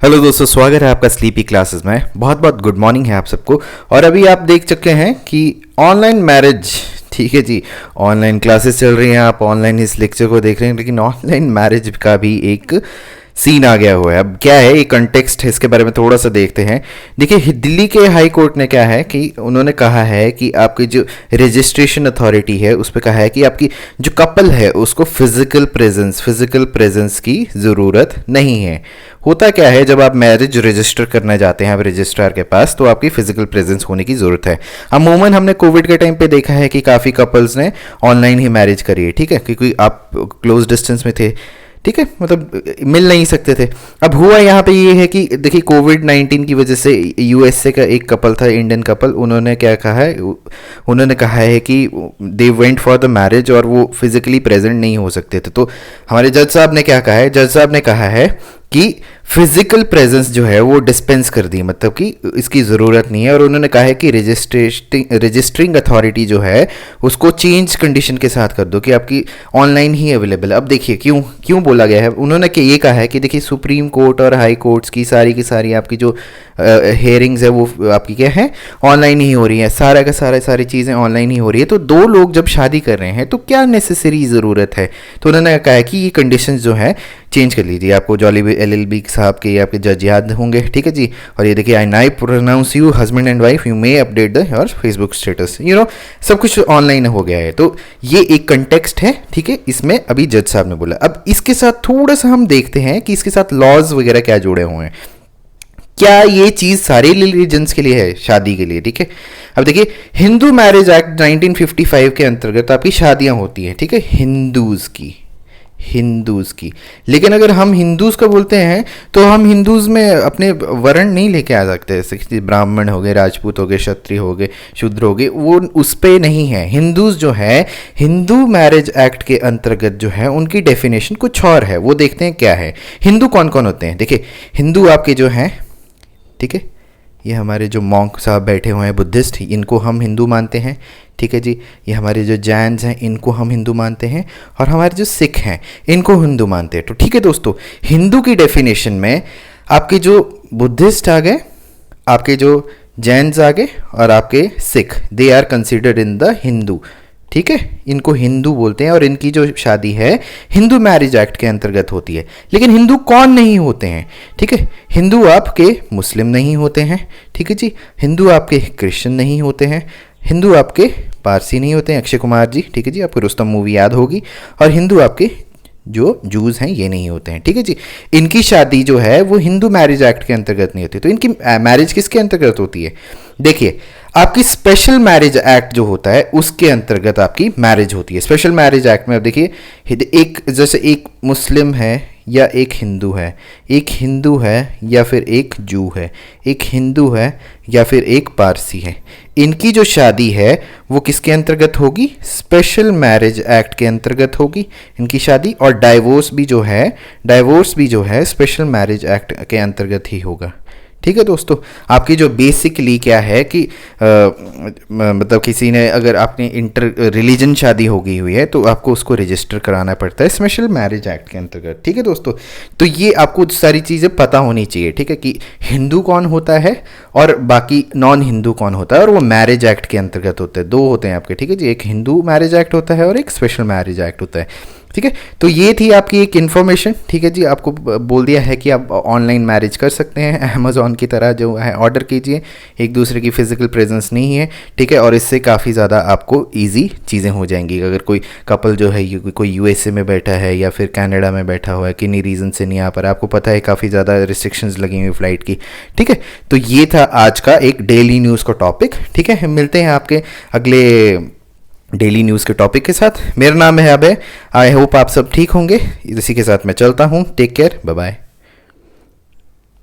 Hello दोस्तों, स्वागत है आपका स्लीपी क्लासेस में। बहुत बहुत गुड मॉर्निंग है आप सबको। और अभी आप देख चुके हैं कि ऑनलाइन मैरिज, ठीक है जी, ऑनलाइन क्लासेस चल रही हैं, आप ऑनलाइन इस लेक्चर को देख रहे हैं, लेकिन ऑनलाइन मैरिज का भी एक सीन आ गया हुआ है। अब क्या है ये कंटेक्स्ट है, इसके बारे में थोड़ा सा देखते हैं। देखिए, दिल्ली के हाई कोर्ट ने क्या है कि उन्होंने कहा है कि आपकी जो रजिस्ट्रेशन अथॉरिटी है उस पर कहा है कि आपकी जो कपल है उसको फिजिकल प्रेजेंस की ज़रूरत नहीं है। होता क्या है, जब आप मैरिज रजिस्टर करना जाते हैं आप रजिस्ट्रार के पास, तो आपकी फिजिकल प्रेजेंस होने की ज़रूरत है। अमूमन हमने कोविड के टाइम पे देखा है कि काफ़ी कपल्स ने ऑनलाइन ही मैरिज करी है, ठीक है, क्योंकि आप क्लोज डिस्टेंस में थे, ठीक है, मतलब मिल नहीं सकते थे। अब हुआ यहाँ पे ये है कि देखिए, कोविड-19 की वजह से यूएसए का एक कपल था, इंडियन कपल, उन्होंने क्या कहा है, उन्होंने कहा है कि they went for the marriage और वो फिजिकली प्रेजेंट नहीं हो सकते थे। तो हमारे जज साहब ने क्या कहा है, जज साहब ने कहा है कि फिजिकल प्रेजेंस जो है वो डिस्पेंस कर दी, मतलब कि इसकी ज़रूरत नहीं है। और उन्होंने कहा है कि रजिस्टरिंग अथॉरिटी जो है उसको चेंज कंडीशन के साथ कर दो कि आपकी ऑनलाइन ही अवेलेबल है। अब देखिए क्यों बोला गया है, उन्होंने ये कहा है कि देखिए, सुप्रीम कोर्ट और हाई कोर्ट्स की सारी आपकी जो हेयरिंग्स है वो आपकी क्या है, ऑनलाइन ही हो रही है, सारी चीज़ें ऑनलाइन ही हो रही है। तो दो लोग जब शादी कर रहे हैं तो क्या नेसेसरी ज़रूरत है। तो उन्होंने कहा है कि ये कंडीशंस जो है चेंज कर लीजिए। आपको जॉली एलएलबी साहब के आपके जज याद होंगे, ठीक है जी। और ये देखिए, I now pronounce you husband and wife, you may update the your Facebook status, सब कुछ ऑनलाइन हो गया है। तो ये एक कंटेक्स्ट है, ठीक है, इसमें अभी जज साहब ने बोला। अब इसके साथ थोड़ा सा हम देखते हैं कि इसके साथ लॉज वगैरह क्या जुड़े हुए हैं। क्या ये चीज़ सारे रिलीजन्स के लिए है, शादी के लिए, ठीक है। अब देखिए, हिंदू मैरिज एक्ट 1955 के अंतर्गत आपकी शादियां होती हैं, ठीक है, हिंदूज़ की। लेकिन अगर हम हिंदूज़ का बोलते हैं तो हम हिंदूज़ में अपने वर्ण नहीं लेके आ सकते, जैसे कि ब्राह्मण हो गए, राजपूत हो गए, क्षत्रिय हो गए, शूद्र हो गए, वो उस पे नहीं है। हिंदूज़ जो है, हिंदू मैरिज एक्ट के अंतर्गत जो है उनकी डेफिनेशन कुछ और है, वो देखते हैं क्या है। हिंदू कौन कौन होते हैं, देखिए, हिंदू आपके जो हैं, ठीक है, ये हमारे जो मॉन्क साहब बैठे हुए हैं बुद्धिस्ट, इनको हम हिंदू मानते हैं, ठीक है जी। ये हमारे जो जैन्स हैं इनको हम हिंदू मानते हैं, और हमारे जो सिख हैं इनको हिंदू मानते हैं। तो ठीक है दोस्तों, हिंदू की डेफिनेशन में आपके जो बुद्धिस्ट आ गए, आपके जो जैन्स आ गए, और आपके Sikh, they are considered in the Hindu, ठीक है, इनको हिंदू बोलते हैं। और इनकी जो शादी है हिंदू मैरिज एक्ट के अंतर्गत होती है। लेकिन हिंदू कौन नहीं होते हैं, ठीक है, हिंदू आपके मुस्लिम नहीं होते हैं, ठीक है जी, हिंदू आपके क्रिश्चियन नहीं होते हैं, हिंदू आपके पारसी नहीं होते हैं, अक्षय कुमार जी, ठीक है जी, आपको रुस्तम मूवी याद होगी। और हिंदू आपके जो जूस हैं ये नहीं होते हैं, ठीक है जी। इनकी शादी जो है वो हिंदू मैरिज एक्ट के अंतर्गत नहीं होती। तो इनकी मैरिज किसके अंतर्गत होती है, देखिए, आपकी स्पेशल मैरिज एक्ट जो होता है उसके अंतर्गत आपकी मैरिज होती है। स्पेशल मैरिज एक्ट में अब देखिए, एक जैसे एक मुस्लिम है या एक हिंदू है या फिर एक जू है, एक हिंदू है या फिर एक पारसी है, इनकी जो शादी है वो किसके अंतर्गत होगी, स्पेशल मैरिज एक्ट के अंतर्गत होगी इनकी शादी। और डाइवोर्स भी जो है स्पेशल मैरिज एक्ट के अंतर्गत ही होगा, ठीक है दोस्तों। आपकी जो बेसिकली क्या है कि मतलब किसी ने, अगर आपने इंटर रिलीजन शादी हो गई हुई है तो आपको उसको रजिस्टर कराना पड़ता है स्पेशल मैरिज एक्ट के अंतर्गत, ठीक है दोस्तों। तो ये आपको सारी चीज़ें पता होनी चाहिए, ठीक है, कि हिंदू कौन होता है और बाकी नॉन हिंदू कौन होता है, और वो मैरिज एक्ट के अंतर्गत होते हैं, दो होते हैं आपके, ठीक है जी। एक हिंदू मैरिज एक्ट होता है और एक स्पेशल मैरिज एक्ट होता है, ठीक है। तो ये थी आपकी एक इन्फॉर्मेशन, ठीक है जी। आपको बोल दिया है कि आप ऑनलाइन मैरिज कर सकते हैं, अमेज़ॉन की तरह जो है ऑर्डर कीजिए, एक दूसरे की फिजिकल प्रेजेंस नहीं है, ठीक है। और इससे काफ़ी ज़्यादा आपको इजी चीज़ें हो जाएंगी। अगर कोई कपल जो है कोई यूएसए में बैठा है या फिर कनाडा में बैठा हुआ है, किन्हीं रीज़न से नहीं आ पा रहा, आपको पता है काफ़ी ज़्यादा रिस्ट्रिक्शंस लगी हुई फ्लाइट की, ठीक है। तो ये था आज का एक डेली न्यूज़ का टॉपिक, ठीक है। मिलते हैं आपके अगले डेली न्यूज़ के टॉपिक के साथ। मेरा नाम है अभय, आई होप आप सब ठीक होंगे। इसी के साथ मैं चलता हूँ, टेक केयर, बाय बाय।